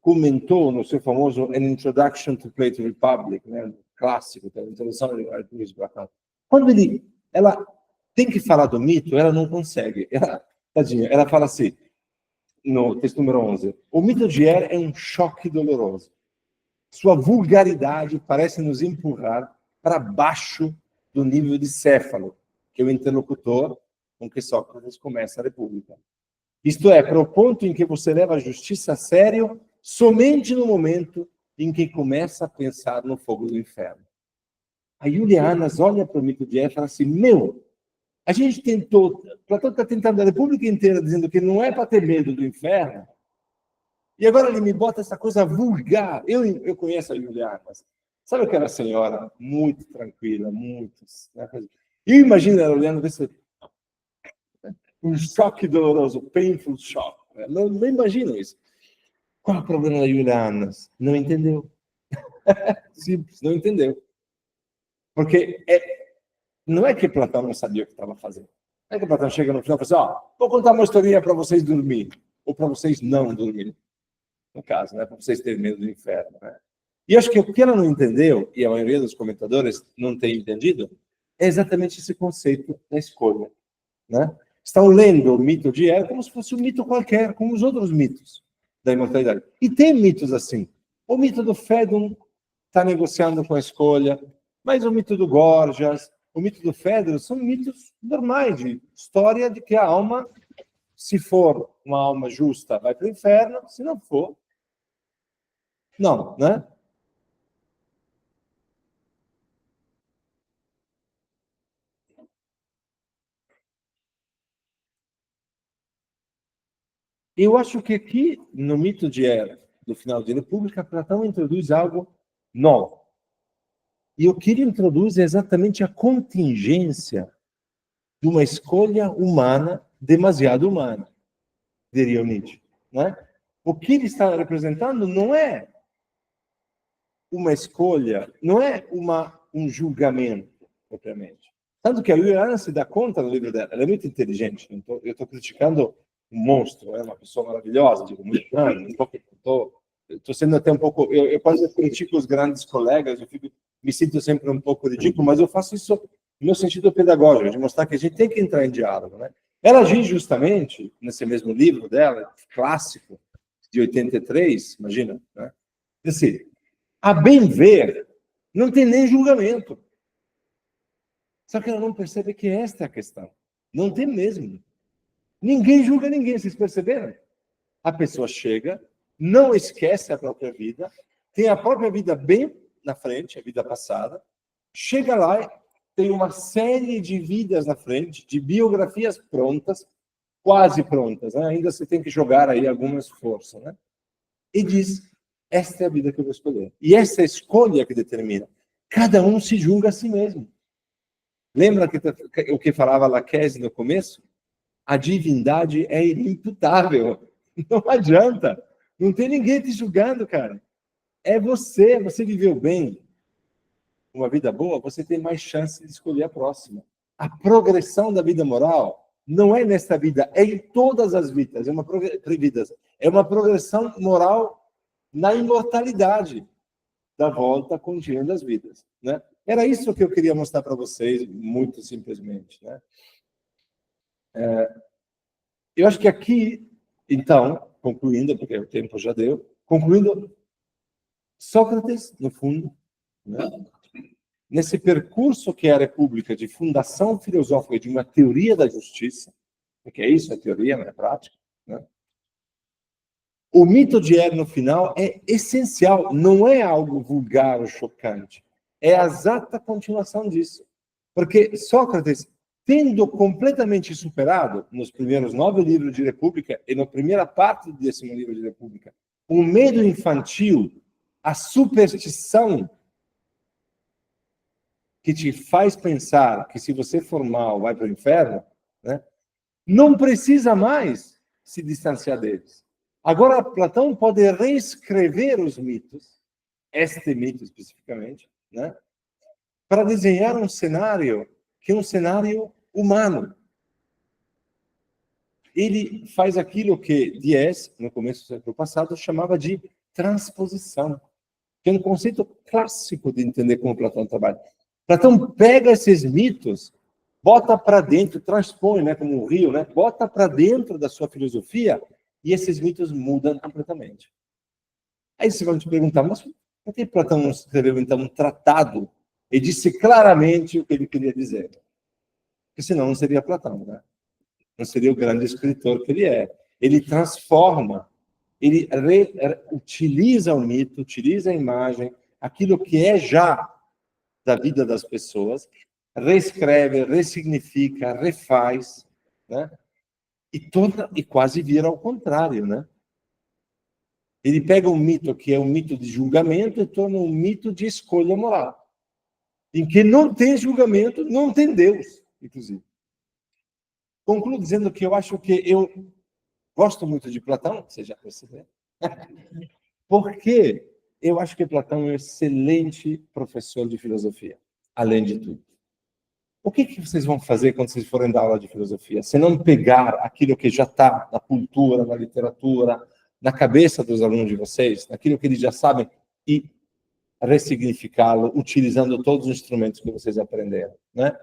comentou no seu famoso An Introduction to Plato Republic, né, clássico, da introdução de Arthur Platão, quando ela tem que falar do mito, ela não consegue. Tadinha, ela fala assim, no texto número 11, o mito de Er é um choque doloroso. Sua vulgaridade parece nos empurrar para baixo do nível de Céfalo, que é o interlocutor com que Sócrates começa a República. Isto é, para o ponto em que você leva a justiça a sério somente no momento em que começa a pensar no fogo do inferno. A Julianas olha para o mito de Er e fala assim, a gente tentou, Platão está tentando a República inteira dizendo que não é para ter medo do inferno, e agora ele me bota essa coisa vulgar. Eu conheço a Julianas. Sabe aquela senhora muito tranquila, muito... Né? Eu imagino ela olhando e pensando, um choque doloroso, painful shock. Não imagino isso. Qual é o problema da Julianas? Não entendeu. Simples, não entendeu. Porque não é que Platão não sabia o que estava fazendo. Não é que Platão chega no final e fala assim, vou contar uma historinha para vocês dormirem. Ou para vocês não dormirem. No caso, né? Para vocês terem medo do inferno. Né? E acho que o que ela não entendeu, e a maioria dos comentadores não tem entendido, é exatamente esse conceito da escolha. Né? Estão lendo o mito de Er como se fosse um mito qualquer, como os outros mitos da imortalidade. E tem mitos assim. O mito do Fédon está negociando com a escolha, mas o mito do Gorgias, o mito do Fédon são mitos normais de história de que a alma, se for uma alma justa, vai para o inferno, se não for, não, né? Eu acho que aqui, no mito de Er, do final de República, Platão introduz algo novo. E o que ele introduz é exatamente a contingência de uma escolha humana, demasiado humana, diria o Nietzsche. Não é? O que ele está representando não é uma escolha, não é um julgamento, propriamente. Tanto que a Juliana se dá conta no livro dela, ela é muito inteligente. Eu estou criticando um monstro, é uma pessoa maravilhosa, digo, muito grande, estou sendo até um pouco, eu quase critico os grandes colegas, me sinto sempre um pouco ridículo, mas eu faço isso no meu sentido pedagógico, de mostrar que a gente tem que entrar em diálogo, né? Ela diz justamente, nesse mesmo livro dela, clássico, de 83, imagina, né? Assim, a bem ver, não tem nem julgamento. Só que ela não percebe que esta é a questão. Não tem mesmo. Ninguém julga ninguém, vocês perceberam? A pessoa chega, não esquece a própria vida, tem a própria vida bem na frente, a vida passada, chega lá, tem uma série de vidas na frente, de biografias prontas, quase prontas, né? Ainda você tem que jogar aí algum esforço, né? E diz, esta é a vida que eu vou escolher. E essa é a escolha que determina. Cada um se julga a si mesmo. Lembra o que falava Lacaze no começo? A divindade é inimputável. Não adianta. Não tem ninguém te julgando, cara. É você. Você viveu bem, uma vida boa, você tem mais chance de escolher a próxima. A progressão da vida moral não é nesta vida, é em todas as vidas. É uma progressão moral na imortalidade da volta contínua das vidas, né? Era isso que eu queria mostrar para vocês, muito simplesmente, né? Eu acho que aqui, então, concluindo, porque o tempo já deu, concluindo, Sócrates, no fundo, né, nesse percurso que é a República de fundação filosófica de uma teoria da justiça, porque é isso, a teoria, não é prática, né? O mito de Ér no final é essencial, não é algo vulgar ou chocante, é a exata continuação disso. Porque Sócrates, tendo completamente superado, nos primeiros 9 livros de República e na primeira parte do 10º livro de República, o medo infantil, a superstição que te faz pensar que se você for mal, vai para o inferno, né? Não precisa mais se distanciar deles. Agora, Platão pode reescrever os mitos, este mito especificamente, né? Para desenhar um cenário que é um cenário humano. Ele faz aquilo que Diez, no começo do século passado, chamava de transposição, que é um conceito clássico de entender como Platão trabalha. Platão pega esses mitos, bota para dentro, transpõe, né, como um rio, né, bota para dentro da sua filosofia e esses mitos mudam completamente. Aí você vai te perguntar, mas por que Platão não escreveu então um tratado e disse claramente o que ele queria dizer? Porque senão não seria Platão, né? Não seria o grande escritor que ele é. Ele transforma, ele utiliza o mito, utiliza a imagem, aquilo que é já da vida das pessoas, reescreve, ressignifica, refaz, né? E quase vira ao contrário, né? Ele pega um mito que é um mito de julgamento e torna um mito de escolha moral, em que não tem julgamento, não tem Deus, inclusive. Concluo dizendo que eu acho que eu gosto muito de Platão, você já percebeu, porque eu acho que Platão é um excelente professor de filosofia, além de tudo. O que vocês vão fazer quando vocês forem dar aula de filosofia? Se não pegar aquilo que já está na cultura, na literatura, na cabeça dos alunos de vocês, naquilo que eles já sabem, e ressignificá-lo, utilizando todos os instrumentos que vocês aprenderam, né?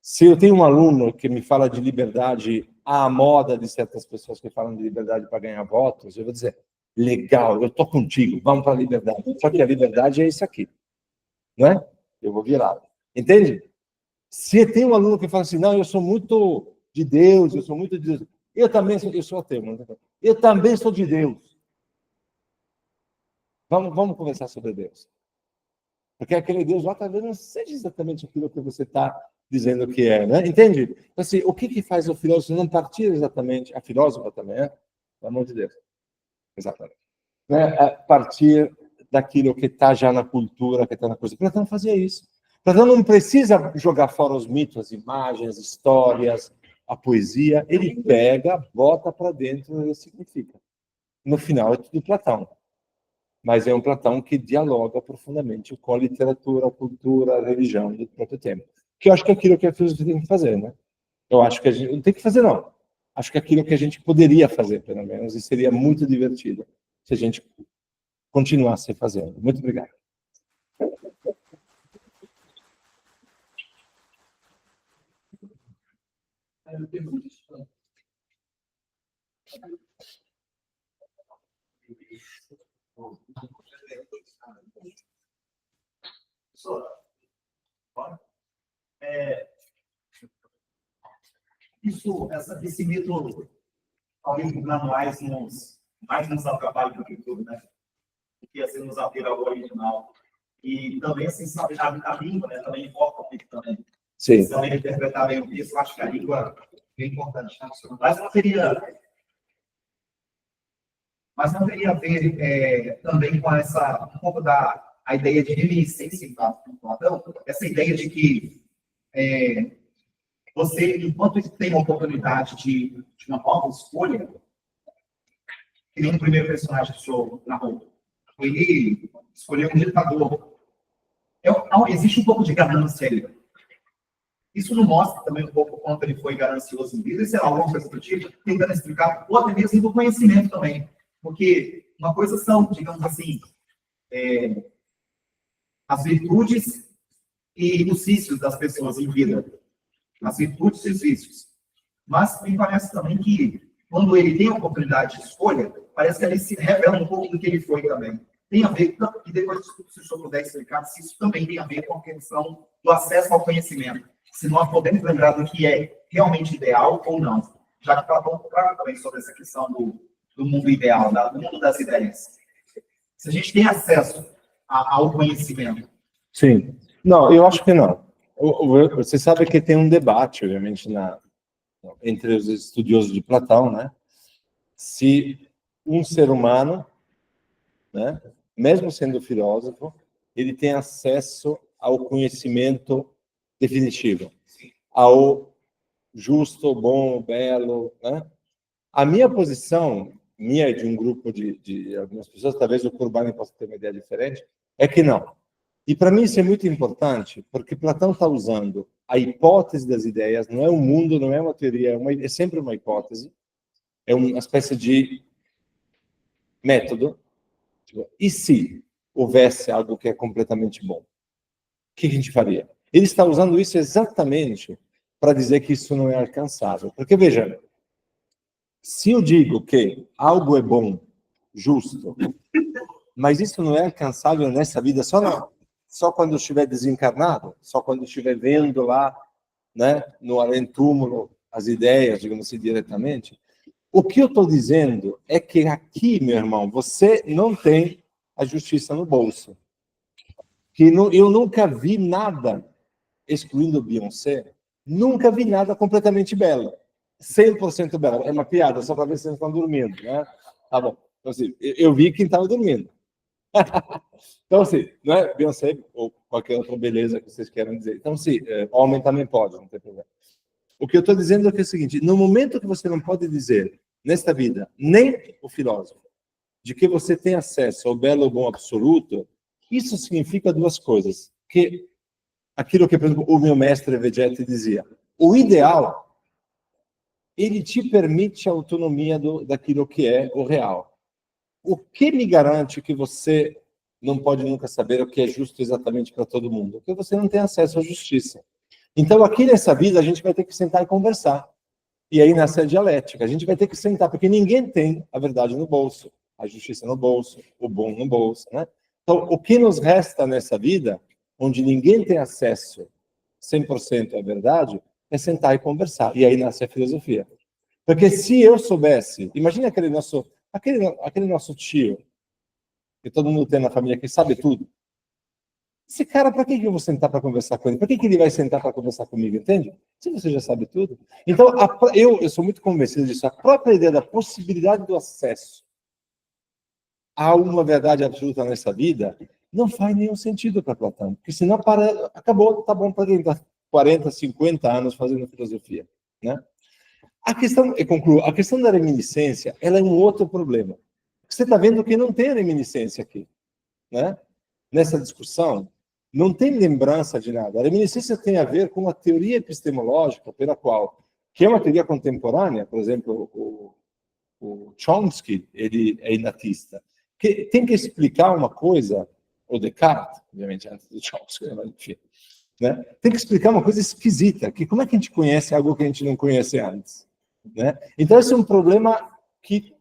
Se eu tenho um aluno que me fala de liberdade à moda de certas pessoas que falam de liberdade para ganhar votos, eu vou dizer, legal, eu estou contigo, vamos para a liberdade. Só que a liberdade é isso aqui, não é? Eu vou virar. Entende? Se tem um aluno que fala assim, não, eu sou muito de Deus, eu sou muito de Deus. Eu sou ateu, eu também sou de Deus. Vamos conversar sobre Deus. Porque aquele Deus lá talvez não seja exatamente aquilo que você está dizendo que é, né? Entende? Então, assim, o que faz o filósofo não partir exatamente, a filósofa também, é? Pelo amor de Deus. Exatamente. né, a partir daquilo que está já na cultura, que está na coisa. Platão fazia isso. Platão não precisa jogar fora os mitos, as imagens, as histórias, a poesia. Ele pega, bota para dentro e significa. No final é tudo Platão. Mas é um Platão que dialoga profundamente com a literatura, a cultura, a religião do próprio tempo. Que eu acho que é aquilo que a filosofia tem que fazer, né? Eu acho que a gente não tem que fazer, não. Acho que é aquilo que a gente poderia fazer, pelo menos, e seria muito divertido se a gente continuasse fazendo. Muito obrigado. Esse mito, talvez manuais mais nos atrapalha do que tudo, né? Porque assim nos apela ao original. E também, assim, sabe, a língua, né, também importa muito também. Sim. Se alguém interpretar bem isso, eu acho que a língua é bem importante. Mas não teria a ver também com um pouco a ideia de reminiscência em Platão, essa ideia de que você, enquanto tem a oportunidade de uma nova escolha, que nem o primeiro personagem do show na rua, ele escolheu um ditador. Existe um pouco de ganância aí. Isso não mostra também um pouco quanto ele foi ganancioso em vida, e sei lá, alguma coisa do tipo, tentando explicar, ou até mesmo do conhecimento também. Porque uma coisa são, digamos assim, as virtudes e os vícios das pessoas em vida. As virtudes e os vícios. Mas me parece também que, quando ele tem a oportunidade de escolha, parece que ele se revela um pouco do que ele foi também. Tem a ver, e depois, se o senhor puder explicar, se isso também tem a ver com a questão do acesso ao conhecimento. Se nós podemos lembrar do que é realmente ideal ou não. Já que falamos também sobre essa questão do mundo ideal, do mundo das ideias. Se a gente tem acesso ao conhecimento. Sim. Não, eu acho que não. Você sabe que tem um debate, obviamente, entre os estudiosos de Platão, né? Se um ser humano, né, mesmo sendo filósofo, ele tem acesso ao conhecimento definitivo, ao justo, bom, belo, né? A minha posição, minha e de um grupo de algumas pessoas, talvez o Curbani possa ter uma ideia diferente, é que não. E para mim isso é muito importante, porque Platão está usando a hipótese das ideias, não é um mundo, não é uma teoria, é sempre uma hipótese, é uma espécie de método. E se houvesse algo que é completamente bom? O que a gente faria? Ele está usando isso exatamente para dizer que isso não é alcançável. Porque, veja, se eu digo que algo é bom, justo, mas isso não é alcançável nessa vida só quando eu estiver desencarnado, só quando eu estiver vendo lá, né, no além-túmulo, as ideias, digamos assim, diretamente. O que eu estou dizendo é que aqui, meu irmão, você não tem a justiça no bolso. Eu nunca vi nada, excluindo Beyoncé, nunca vi nada completamente belo. 100% belo. É uma piada, só para ver se vocês estão dormindo, né? Tá bom. Então, assim, eu vi quem estava dormindo. Então, assim, não é Beyoncé ou qualquer outra beleza que vocês queiram dizer. Então, assim, homem também pode, não tem problema. O que eu estou dizendo é, que é o seguinte: no momento que você não pode dizer, nesta vida, nem o filósofo, de que você tem acesso ao belo ou bom absoluto, isso significa duas coisas. Que aquilo que, por exemplo, o meu mestre Vegetti dizia, o ideal, ele te permite a autonomia daquilo que é o real. O que me garante que você não pode nunca saber o que é justo exatamente para todo mundo? Porque você não tem acesso à justiça. Então, aqui nessa vida, a gente vai ter que sentar e conversar. E aí nasce a dialética. A gente vai ter que sentar, porque ninguém tem a verdade no bolso, a justiça no bolso, o bom no bolso, né? Então, o que nos resta nessa vida, onde ninguém tem acesso 100% à verdade, é sentar e conversar. E aí nasce a filosofia. Porque se eu soubesse, imagine aquele nosso tio, que todo mundo tem na família, que sabe tudo. Esse cara, para que eu vou sentar para conversar com ele? Para que ele vai sentar para conversar comigo, entende? Se você já sabe tudo. Então, eu sou muito convencido disso. A própria ideia da possibilidade do acesso há uma verdade absoluta nessa vida, não faz nenhum sentido para Platão, porque senão acabou, tá bom para quem está 40, 50 anos fazendo filosofia, né? A questão, eu concluo, a questão da reminiscência, ela é um outro problema. Você está vendo que não tem reminiscência aqui, né? Nessa discussão, não tem lembrança de nada. A reminiscência tem a ver com a teoria epistemológica pela qual, que é uma teoria contemporânea, por exemplo, o Chomsky, ele é inatista, que tem que explicar uma coisa, o Descartes, obviamente, antes do Chomsky, mas enfim, né? Tem que explicar uma coisa esquisita, que como é que a gente conhece algo que a gente não conhece antes, né? Então, esse é um problema que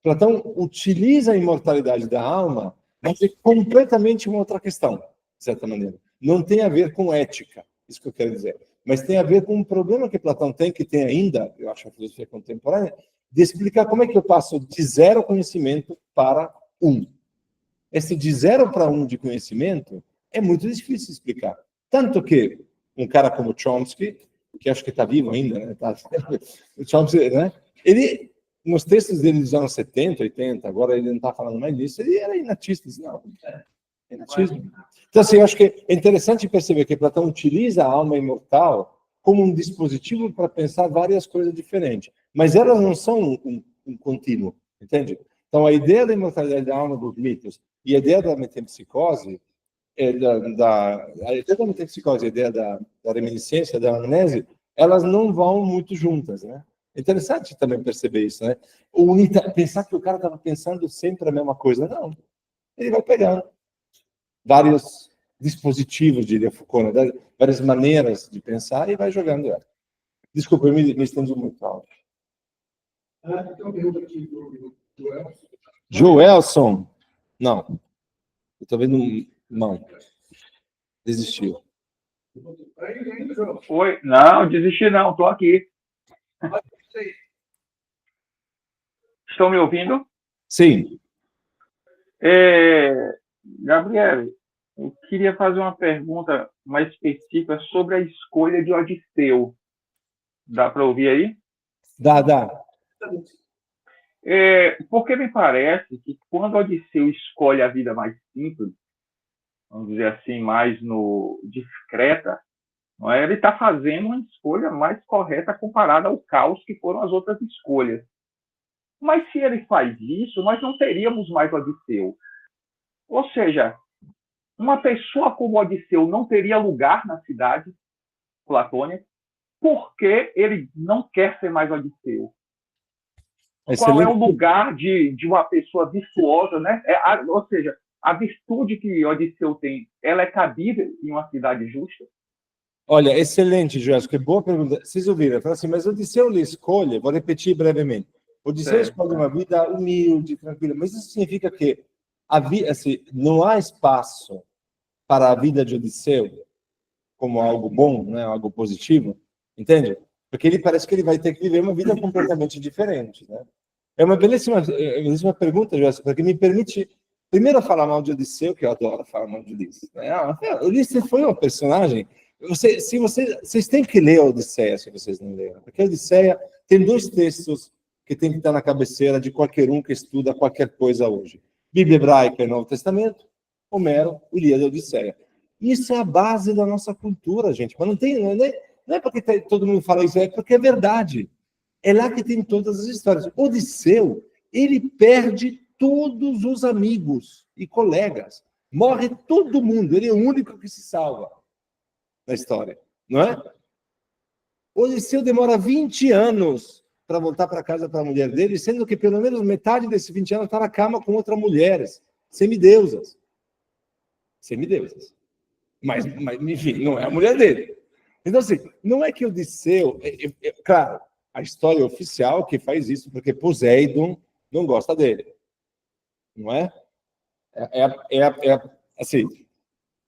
Platão utiliza a imortalidade da alma, mas é completamente uma outra questão, de certa maneira. Não tem a ver com ética, isso que eu quero dizer. Mas tem a ver com um problema que Platão tem, que tem ainda, eu acho, a filosofia contemporânea, de explicar como é que eu passo de 0 conhecimento para 1. Esse de 0 para 1 de conhecimento é muito difícil de explicar. Tanto que um cara como Chomsky, que acho que está vivo ainda, né? O Chomsky, né? Ele, nos textos dele dos anos 70, 80, agora ele não está falando mais disso, ele era inatista. Não, inatismo. Então, assim, eu acho que é interessante perceber que Platão utiliza a alma imortal como um dispositivo para pensar várias coisas diferentes. Mas elas não são um contínuo, entende? Então, a ideia da imortalidade da alma dos mitos e a ideia da metempsicose, a ideia da metempsicose e a ideia da reminiscência, da amnésia, elas não vão muito juntas, né? É interessante também perceber isso, né? Pensar que o cara estava pensando sempre a mesma coisa. Não. Ele vai pegando vários dispositivos, diria Foucault, né? Várias maneiras de pensar e vai jogando ela. Desculpa, eu me estendi muito alto. Tem uma pergunta aqui do Joelson. Joelson? Não. Eu estou vendo não. Desistiu. Oi? Não, desisti não, estou aqui. Estão me ouvindo? Sim. Gabriel, eu queria fazer uma pergunta mais específica sobre a escolha de Odisseu. Dá para ouvir aí? Dá. Porque me parece que quando Odisseu escolhe a vida mais simples, vamos dizer assim, mais discreta, não é? Ele está fazendo uma escolha mais correta comparada ao caos que foram as outras escolhas. Mas se ele faz isso, nós não teríamos mais Odisseu. Ou seja, uma pessoa como Odisseu não teria lugar na cidade platônica porque ele não quer ser mais Odisseu. Qual é o lugar de uma pessoa virtuosa, né? Ou seja, a virtude que Odisseu tem, ela é cabível em uma cidade justa? Olha, excelente, Joelson, que boa pergunta. Vocês ouviram? Fala assim, mas Odisseu ele escolhe, vou repetir brevemente. Odisseu escolhe uma vida humilde, tranquila, mas isso significa que assim, não há espaço para a vida de Odisseu como algo bom, né, algo positivo, entende? Porque ele parece que ele vai ter que viver uma vida completamente diferente, né? É uma belíssima pergunta, Joelson, porque me permite primeiro falar mal de Odisseu, que eu adoro falar mal de Ulisses. Né? Ulisses foi um personagem. Vocês têm que ler a Odisseia, se vocês não leram, porque a Odisseia tem 2 textos que tem que estar na cabeceira de qualquer um que estuda qualquer coisa hoje. Bíblia Hebraica e Novo Testamento, Homero, Ilíada e Odisseia. Isso é a base da nossa cultura, gente. Mas não é porque todo mundo fala isso, é porque é verdade. É lá que tem todas as histórias. Odisseu, ele perde todos os amigos e colegas. Morre todo mundo. Ele é o único que se salva na história, não é? Odisseu demora 20 anos para voltar para casa para a mulher dele, sendo que pelo menos metade desses 20 anos está na cama com outras mulheres, semideusas. Mas, enfim, não é a mulher dele. Então, assim, não é que Odisseu... Claro, a história oficial que faz isso, porque Poseidon não gosta dele. Não é? Assim,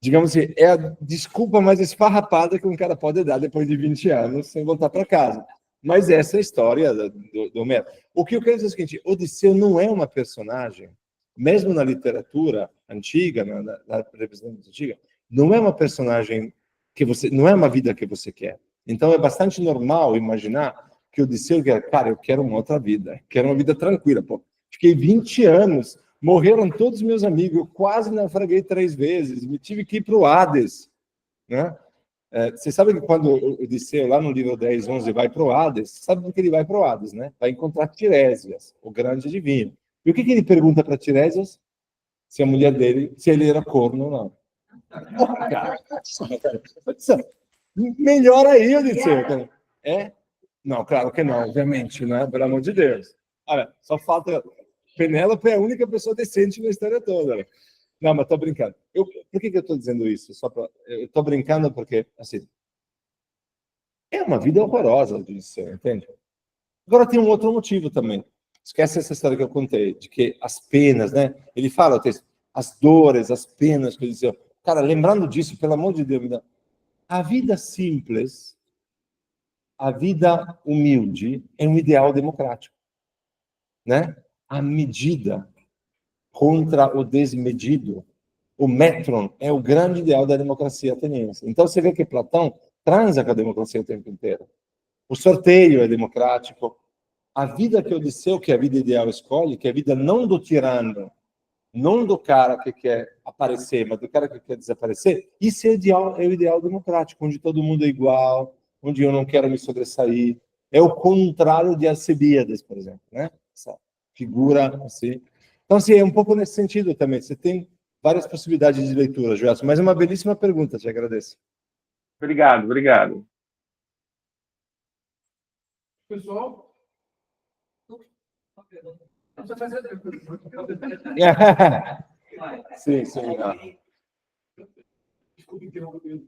digamos assim, é a desculpa mais esfarrapada que um cara pode dar depois de 20 anos sem voltar para casa. Mas essa é a história do Homero. O que eu quero dizer é o seguinte, Odisseu não é uma personagem, mesmo na literatura antiga, na representação antiga, não é uma personagem que não é uma vida que você quer. Então é bastante normal imaginar que Odisseu quer, cara, eu quero uma outra vida, quero uma vida tranquila, pô. Fiquei 20 anos, morreram todos os meus amigos, eu quase naufraguei 3 vezes, me tive que ir para o Hades, né? Você sabe que quando o Odisseu, lá no livro 10, 11, vai para o Hades, sabe por que ele vai para o Hades, né? Vai encontrar Tiresias, o grande adivinho. E o que ele pergunta para Tiresias? Se a mulher dele, se ele era corno ou não. Melhor aí, Odisseu. Cara. Não, claro que não, obviamente, né? Pelo amor de Deus. Olha, só falta... Penélope é a única pessoa decente na história toda. Né? Não, mas tô brincando. Por que eu estou dizendo isso? Eu estou brincando porque, assim, é uma vida horrorosa, Odisseu, entende? Agora tem um outro motivo também. Esquece essa história que eu contei, de que as penas, né? Ele fala, as dores, as penas, que ele dizia. Cara, lembrando disso, pelo amor de Deus, a vida simples, a vida humilde é um ideal democrático, né? A medida contra o desmedido, o metron é o grande ideal da democracia ateniense. Então você vê que Platão transa com a democracia o tempo inteiro. O sorteio é democrático. A vida que Odisseu, que é a vida ideal, escolhe, que é a vida não do tirano, não do cara que quer aparecer, mas do cara que quer desaparecer, isso é o ideal democrático, onde todo mundo é igual, onde eu não quero me sobressair. É o contrário de Alcibíades, por exemplo, né? Essa figura assim. Então, assim, é um pouco nesse sentido também. Você tem várias possibilidades de leitura, Joelson, mas é uma belíssima pergunta, te agradeço. Obrigado, obrigado. Pessoal, Sim, sim. desculpe interromper.